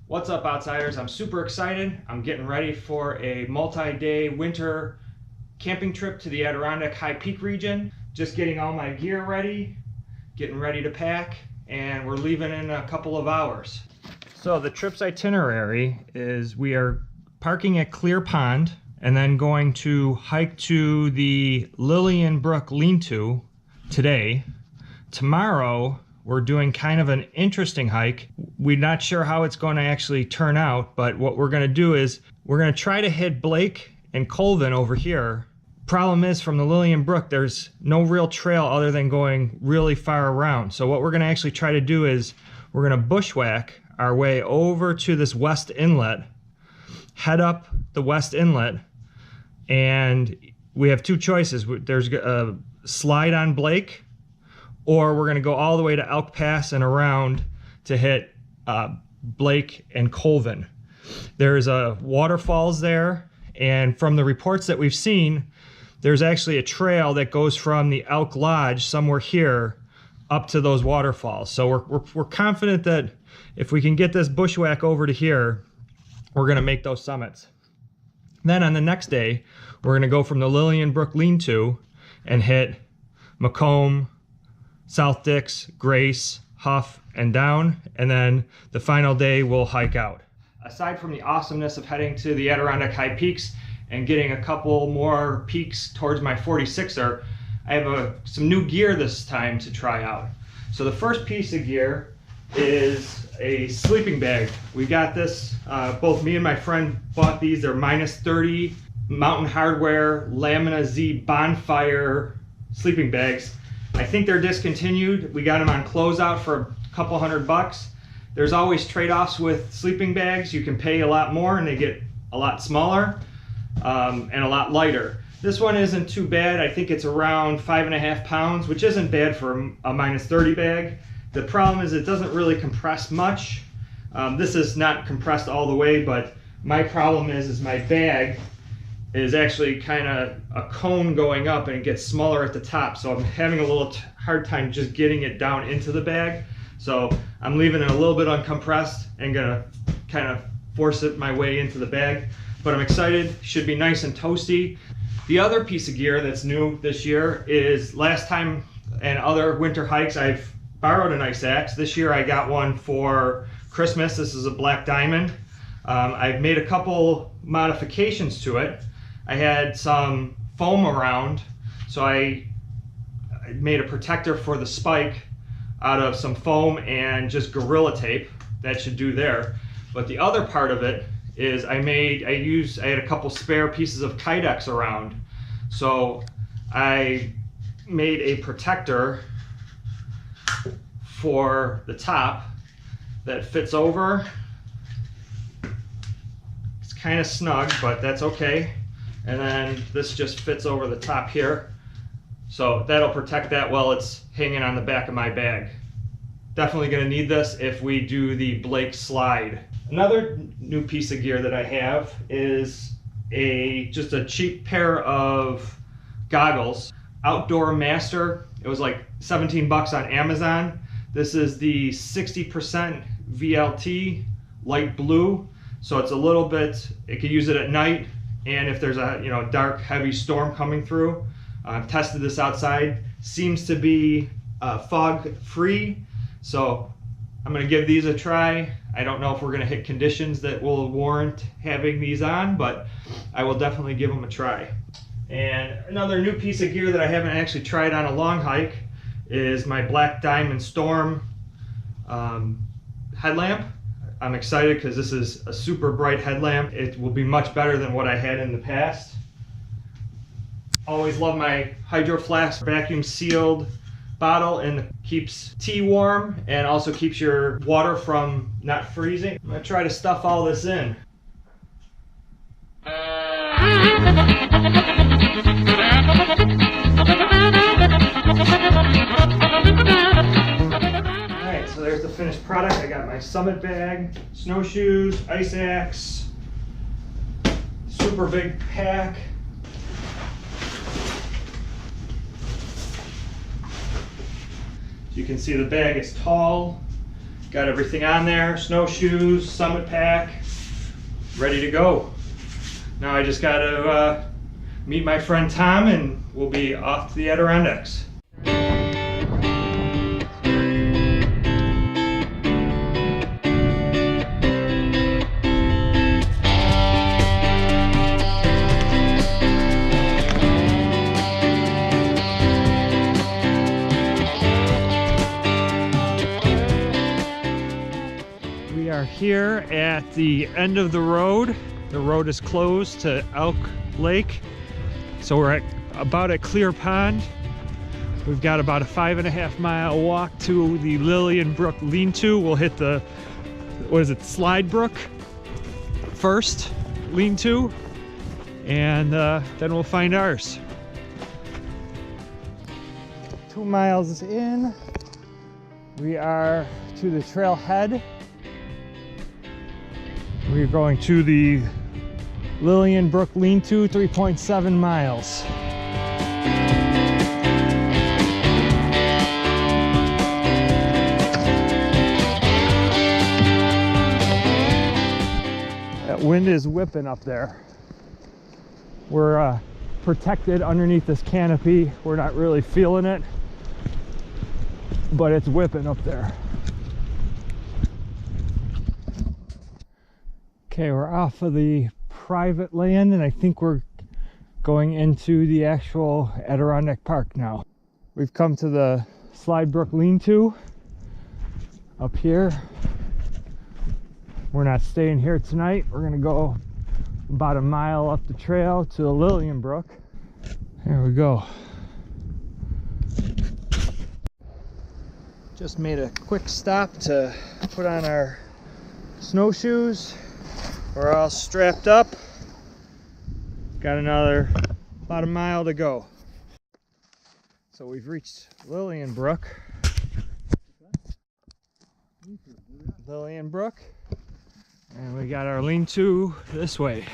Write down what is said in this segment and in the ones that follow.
What's up, outsiders? I'm super excited. I'm getting ready for a multi-day winter camping trip to the Adirondack High Peak region. Just getting all my gear ready, getting ready to pack, and we're leaving in a couple of hours. So the trip's itinerary is we are parking at Clear Pond and then going to hike to the Lillian Brook Lean-To today. Tomorrow, we're doing kind of an interesting hike. We're not sure how it's going to actually turn out, but what we're going to do is we're going to try to hit Blake and Colvin over here. Problem is, from the Lillian Brook, there's no real trail other than going really far around. So what we're going to actually try to do is we're going to bushwhack our way over to this West Inlet, head up the West Inlet, and we have two choices. There's a slide on Blake, or we're going to go all the way to Elk Pass and around to hit Blake and Colvin. There's a waterfalls there, and from the reports that we've seen, there's actually a trail that goes from the Elk Lodge somewhere here up to those waterfalls. So we're confident that if we can get this bushwhack over to here, we're going to make those summits. Then on the next day, we're going to go from the Lillian Brook Lean-To and hit Macomb, South Dix, Grace, Hough, and down, and then the final day we'll hike out. Aside from the awesomeness of heading to the Adirondack High Peaks and getting a couple more peaks towards my 46er, I have some new gear this time to try out. So the first piece of gear is a sleeping bag. We got this, both me and my friend bought these. They're -30 Mountain Hardware Lamina Z Bonfire sleeping bags. I think they're discontinued. We got them on closeout for a couple $100. There's always trade-offs with sleeping bags. You can pay a lot more and they get a lot smaller and a lot lighter. This one isn't too bad. I think it's around 5.5 pounds, which isn't bad for a -30 bag. The problem is it doesn't really compress much. This is not compressed all the way, but my problem is my bag is actually kind of a cone going up and it gets smaller at the top. So I'm having a little hard time just getting it down into the bag. So I'm leaving it a little bit uncompressed and gonna kind of force it my way into the bag. But I'm excited, should be nice and toasty. The other piece of gear that's new this year is last time and other winter hikes, I've borrowed an ice axe. This year I got one for Christmas. This is a black diamond. I've made a couple modifications to it. I had some foam around, so I made a protector for the spike out of some foam and just Gorilla Tape. That should do there. But the other part of it is I had a couple spare pieces of Kydex around. So I made a protector for the top that fits over. It's kind of snug, but that's okay. And then this just fits over the top here. So that'll protect that while it's hanging on the back of my bag. Definitely gonna need this if we do the Blake slide. Another new piece of gear that I have is just a cheap pair of goggles. Outdoor Master, it was like 17 bucks on Amazon. This is the 60% VLT light blue. So it's a little bit, it could use it at night. And if there's a dark, heavy storm coming through. I've tested this outside. Seems to be fog free. So I'm gonna give these a try. I don't know if we're gonna hit conditions that will warrant having these on, but I will definitely give them a try. And another new piece of gear that I haven't actually tried on a long hike is my Black Diamond Storm headlamp. I'm excited because this is a super bright headlamp. It will be much better than what I had in the past. Always love my Hydro Flask vacuum sealed bottle, and keeps tea warm and also keeps your water from not freezing. I'm gonna try to stuff all this in. Alright, so there's the finished product. I got my summit bag, snowshoes, ice axe, super big pack. You can see the bag is tall Got everything on there, snowshoes, summit pack, ready to go. Now I just got to meet my friend Tom and we'll be off to the Adirondacks. We are here at the end of the road. The road is closed to Elk Lake. So we're about at Clear Pond. We've got about a 5.5 mile walk to the Lillian Brook Lean-To. We'll hit the, what is it, Slide Brook first, Lean-To, and then we'll find ours. 2 miles in, we are to the trailhead. We're going to the Lillian Brook Lean-To, 3.7 miles. That wind is whipping up there. We're protected underneath this canopy. We're not really feeling it, but it's whipping up there. Okay, we're off of the private land and I think we're going into the actual Adirondack Park now. We've come to the Slide Brook Lean-To up here. We're not staying here tonight. We're gonna go about a mile up the trail to the Lillian Brook. There we go. Just made a quick stop to put on our snowshoes. We're all strapped up. Got about a mile to go. So we've reached Lillian Brook. Lillian Brook. And we got our lean-to this way.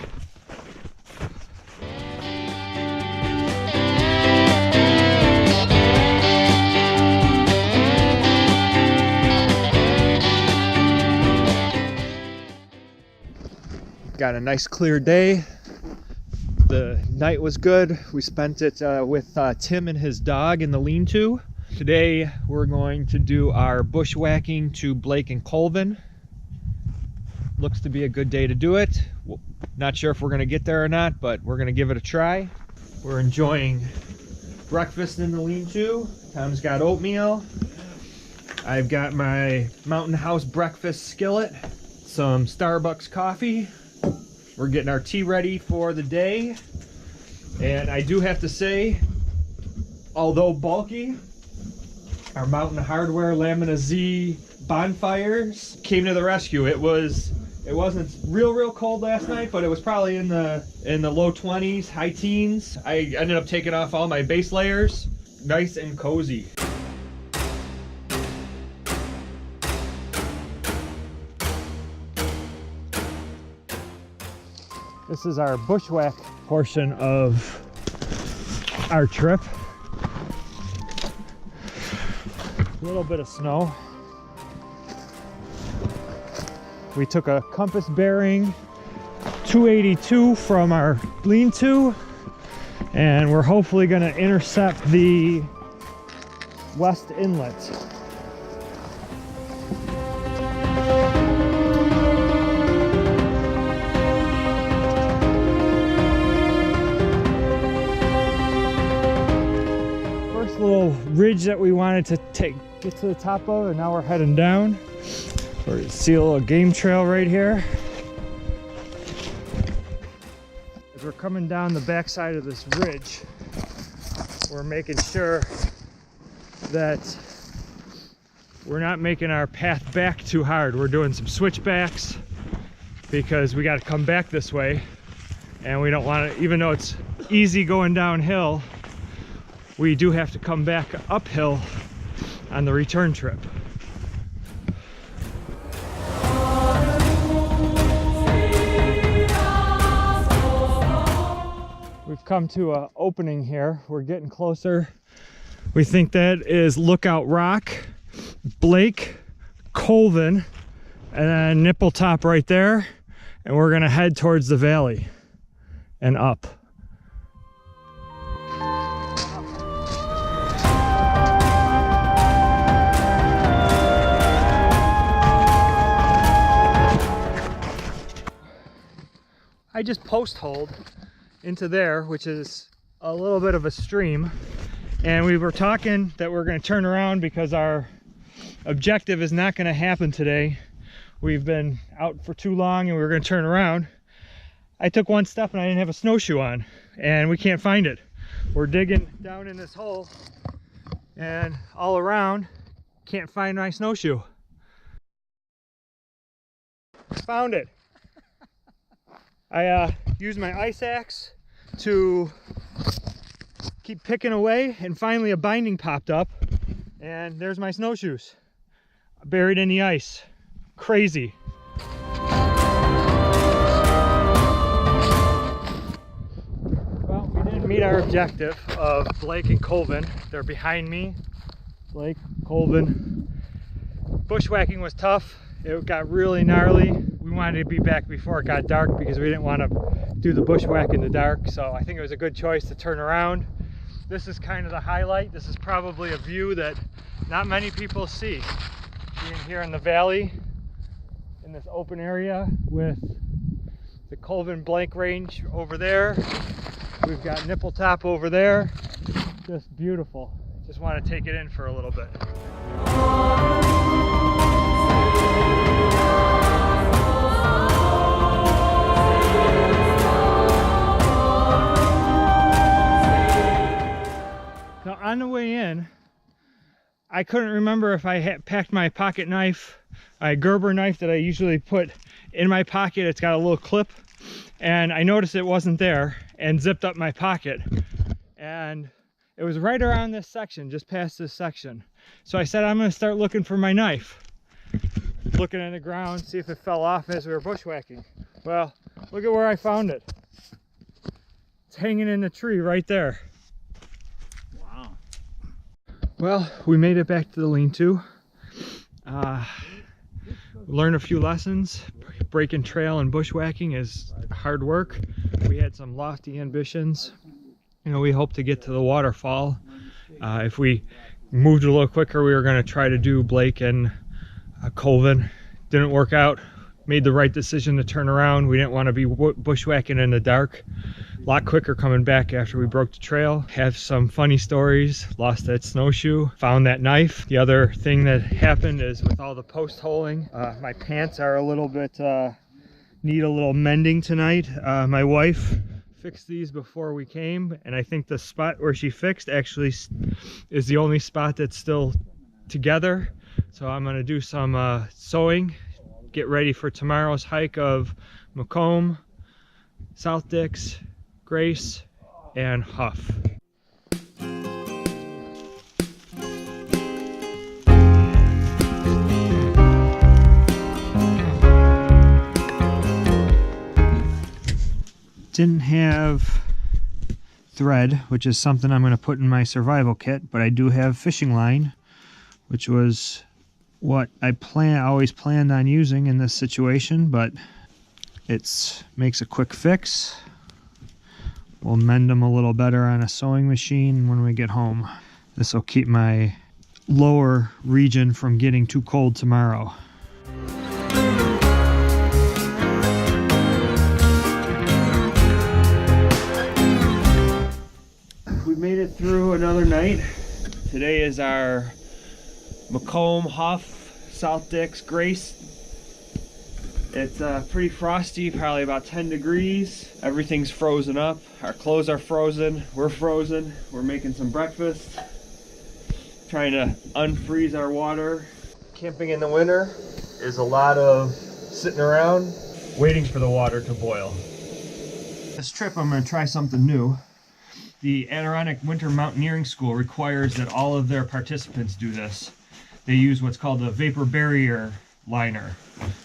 Got a nice clear day. The night was good. We spent it with Tim and his dog in the lean-to. Today we're going to do our bushwhacking to Blake and Colvin. Looks to be a good day to do it. Not sure if we're going to get there or not, but we're going to give it a try. We're enjoying breakfast in the lean-to. Tom's got oatmeal. I've got my Mountain House breakfast skillet, some Starbucks coffee. We're getting our tea ready for the day. And I do have to say, although bulky, our Mountain Hardwear Lamina Z bonfires came to the rescue. It wasn't real cold last night, but it was probably in the low 20s, high teens. I ended up taking off all my base layers. Nice and cozy. This is our bushwhack portion of our trip. A little bit of snow. We took a compass bearing 282 from our lean-to, and we're hopefully going to intercept the West Inlet. First little ridge that we wanted to get to the top of, and now we're heading down. We see a little game trail right here. As we're coming down the backside of this ridge, we're making sure that we're not making our path back too hard. We're doing some switchbacks because we got to come back this way, and we don't want to, even though it's easy going downhill, we do have to come back uphill on the return trip. We've come to an opening here. We're getting closer. We think that is Lookout Rock. Blake Colvin and then Nipple Top right there, and we're gonna head towards the valley and up. I just post-holed into there, which is a little bit of a stream, and we were talking that we're going to turn around because our objective is not going to happen today. We've been out for too long and we were going to turn around. I took one step and I didn't have a snowshoe on, and we can't find it. We're digging down in this hole and all around, can't find my snowshoe. Found it. I used my ice axe to keep picking away, and finally a binding popped up, and there's my snowshoes buried in the ice. Crazy. Well, we didn't meet our objective of Blake and Colvin. They're behind me. Blake, Colvin. Bushwhacking was tough. It got really gnarly. We wanted to be back before it got dark because we didn't want to do the bushwhack in the dark, so I think it was a good choice to turn around. This is kind of the highlight. This is probably a view that not many people see. Being here in the valley, in this open area with the Colvin Blake Range over there. We've got Nipple Top over there. Just beautiful. Just want to take it in for a little bit. Now on the way in, I couldn't remember if I had packed my pocket knife, a Gerber knife that I usually put in my pocket. It's got a little clip, and I noticed it wasn't there and zipped up my pocket. And it was right around this section, just past this section. So I said, I'm gonna start looking for my knife. Looking in the ground, see if it fell off as we were bushwhacking. Well, look at where I found it. It's hanging in the tree right there. Well, we made it back to the lean-to. Learned a few lessons. Breaking trail and bushwhacking is hard work. We had some lofty ambitions. You know, we hope to get to the waterfall. If we moved a little quicker, we were going to try to do Blake and Colvin. Didn't work out. Made the right decision to turn around. We didn't want to be bushwhacking in the dark. A lot quicker coming back after we broke the trail. Have some funny stories. Lost that snowshoe. Found that knife. The other thing that happened is with all the post holing, my pants are a little bit, need a little mending tonight. My wife fixed these before we came, and I think the spot where she fixed actually is the only spot that's still together. So I'm going to do some sewing, get ready for tomorrow's hike of Macomb, South Dix, Grace, and Hough. Didn't have thread, which is something I'm going to put in my survival kit, but I do have fishing line, which was what I always planned on using in this situation, but it makes a quick fix. We'll mend them a little better on a sewing machine when we get home. This will keep my lower region from getting too cold tomorrow. We made it through another night. Today is our Macomb, Hough, South Dix, Grace. It's pretty frosty, probably about 10 degrees. Everything's frozen up. Our clothes are frozen. We're frozen. We're making some breakfast. Trying to unfreeze our water. Camping in the winter is a lot of sitting around waiting for the water to boil. This trip I'm going to try something new. The Adirondack Winter Mountaineering School requires that all of their participants do this. They use what's called a vapor barrier liner.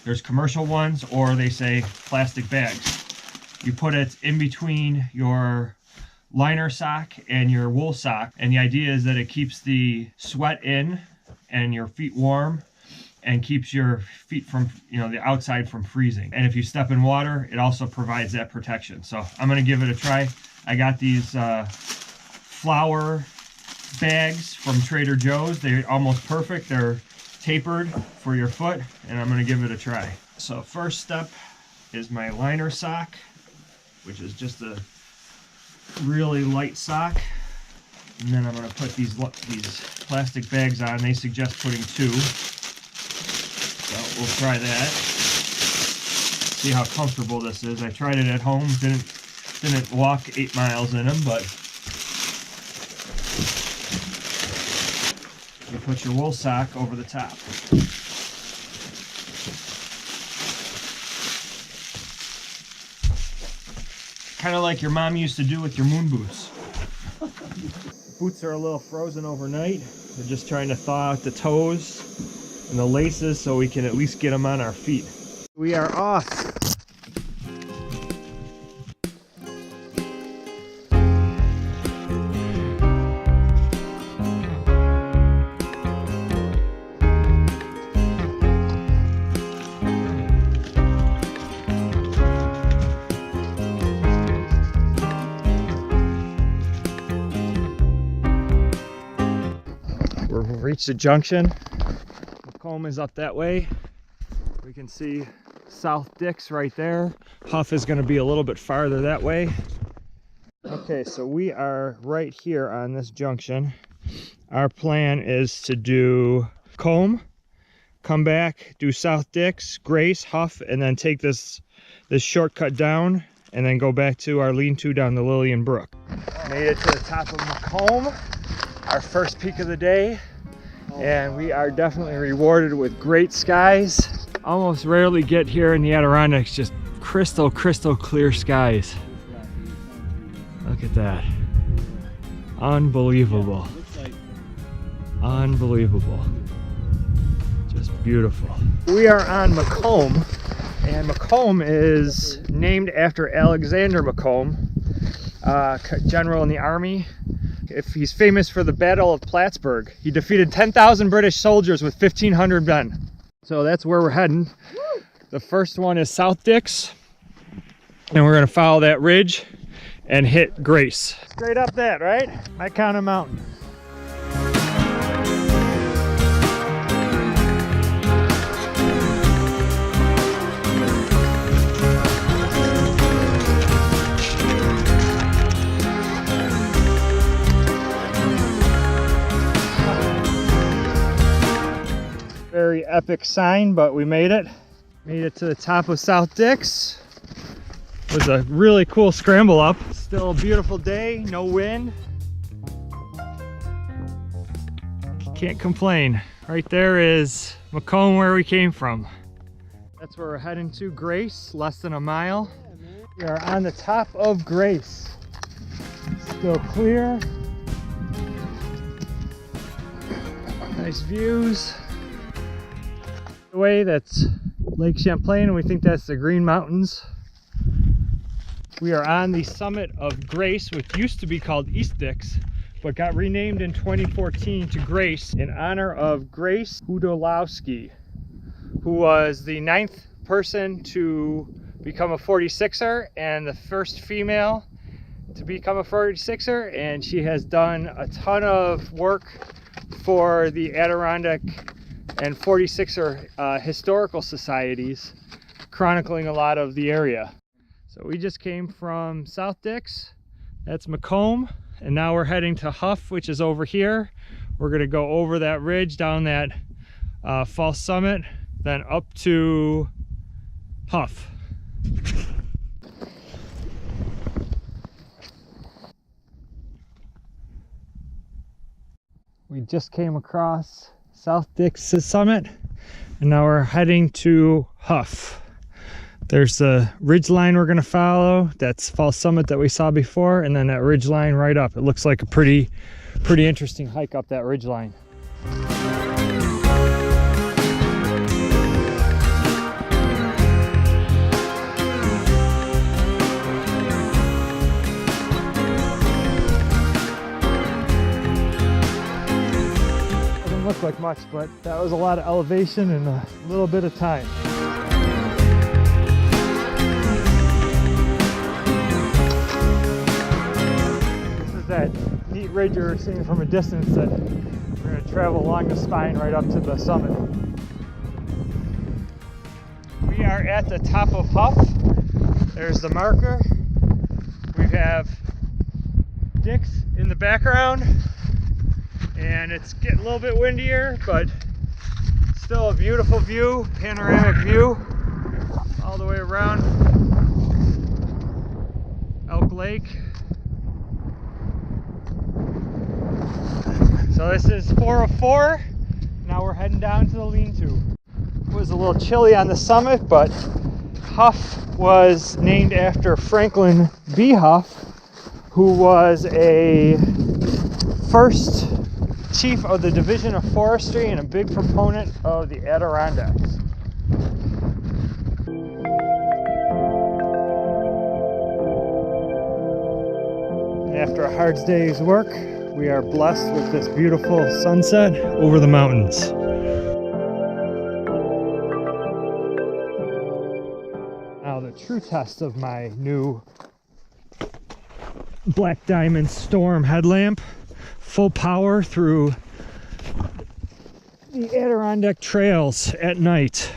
There's commercial ones, or they say plastic bags. You put it in between your liner sock and your wool sock, and the idea is that it keeps the sweat in and your feet warm, and keeps your feet from, the outside from freezing. And if you step in water, it also provides that protection. So I'm gonna give it a try. I got these flour bags from Trader Joe's. They're almost perfect. They're tapered for your foot, and I'm gonna give it a try. So first step is my liner sock, which is just a really light sock. And then I'm gonna put these plastic bags on. They suggest putting 2. So we'll try that. See how comfortable this is. I tried it at home. Didn't walk 8 miles in them, but you put your wool sock over the top. Kind of like your mom used to do with your moon boots. Boots are a little frozen overnight. We're just trying to thaw out the toes and the laces so we can at least get them on our feet. We are off. We've reached the junction. Macomb is up that way. We can see South Dix right there. Hough is going to be a little bit farther that way. Okay, so we are right here on this junction. Our plan is to do Macomb, come back, do South Dix, Grace, Hough, and then take this shortcut down and then go back to our lean-to down the Lillian Brook. Made it to the top of Macomb, our first peak of the day, and we are definitely rewarded with great skies. Almost rarely get here in the Adirondacks, just crystal clear skies. Look at that. Unbelievable. Unbelievable. Just beautiful. We are on Macomb, and Macomb is named after Alexander Macomb, general in the army. He's famous for the Battle of Plattsburgh. He defeated 10,000 British soldiers with 1,500 men. So that's where we're heading. The first one is South Dix, and we're gonna follow that ridge and hit Grace. Straight up that, right? Macomb Mountain. Very epic sign, but we made it. Made it to the top of South Dix. It was a really cool scramble up. Still a beautiful day, no wind. Can't complain. Right there is Macomb, where we came from. That's where we're heading to, Grace, less than a mile. We are on the top of Grace. Still clear. Nice views. The way that's Lake Champlain, and we think that's the Green Mountains. We are on the summit of Grace, which used to be called East Dix, but got renamed in 2014 to Grace in honor of Grace Udolowski, who was the 9th person to become a 46er and the first female to become a 46er, and she has done a ton of work for the Adirondack and 46er historical societies, chronicling a lot of the area. So we just came from South Dix, that's Macomb, and now we're heading to Hough, which is over here. We're gonna go over that ridge, down that false summit, then up to Hough. We just came across South Dix's summit, and now we're heading to Hough. There's the ridge line we're going to follow. That's false summit that we saw before, and then that ridge line right up. It looks like a pretty interesting hike up that ridge line. Doesn't look like much, but that was a lot of elevation in a little bit of time. This is that neat ridge you're seeing from a distance that we're going to travel along the spine right up to the summit. We are at the top of Hough. There's the marker. We have Dix in the background, and it's getting a little bit windier, but still a beautiful view, panoramic view all the way around Elk Lake. So this is 404. Now we're heading down to the lean-to. It was a little chilly on the summit, but Hough was named after Franklin B. Hough, who was a first chief of the Division of Forestry and a big proponent of the Adirondacks. After a hard day's work, we are blessed with this beautiful sunset over the mountains. Now the true test of my new Black Diamond Storm headlamp, full power through the Adirondack trails at night.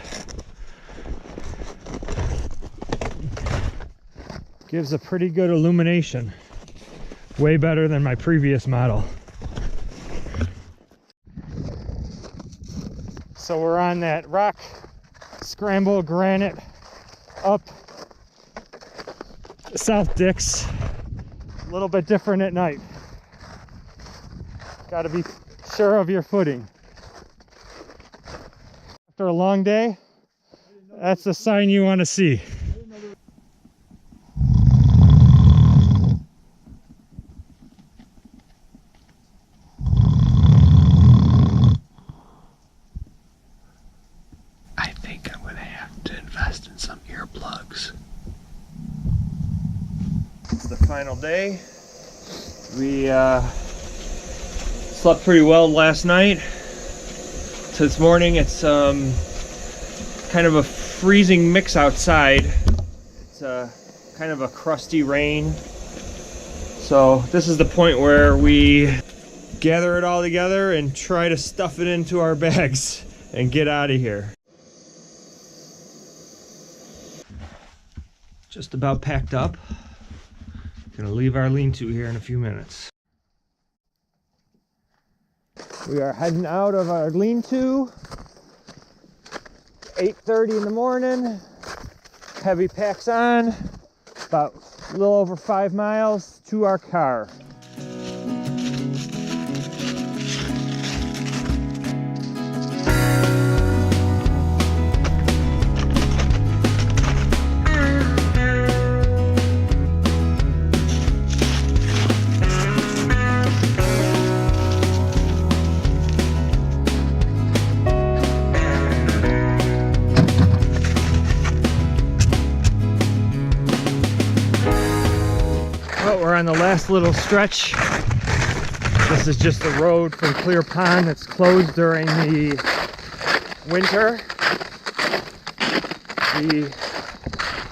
Gives a pretty good illumination, way better than my previous model. So we're on that rock scramble granite up South Dix. A little bit different at night. Got to be sure of your footing. After a long day, that's the sign you want to see. I think I'm going to have to invest in some earplugs. It's the final day. We slept pretty well last night. So this morning it's kind of a freezing mix outside. It's kind of a crusty rain. So this is the point where we gather it all together and try to stuff it into our bags and get out of here. Just about packed up. Gonna leave our lean-to here in a few minutes. We are heading out of our lean-to. 8:30 in the morning. Heavy packs on. About a little over 5 miles to our car. We're on the last little stretch. This is just the road from Clear Pond that's closed during the winter.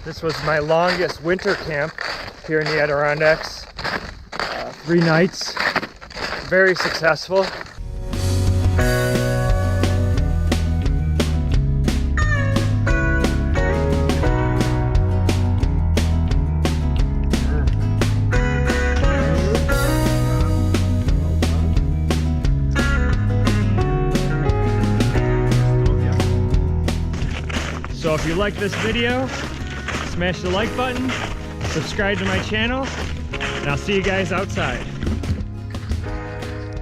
This was my longest winter camp here in the Adirondacks. 3 nights, very successful. So if you like this video, smash the like button, subscribe to my channel, and I'll see you guys outside.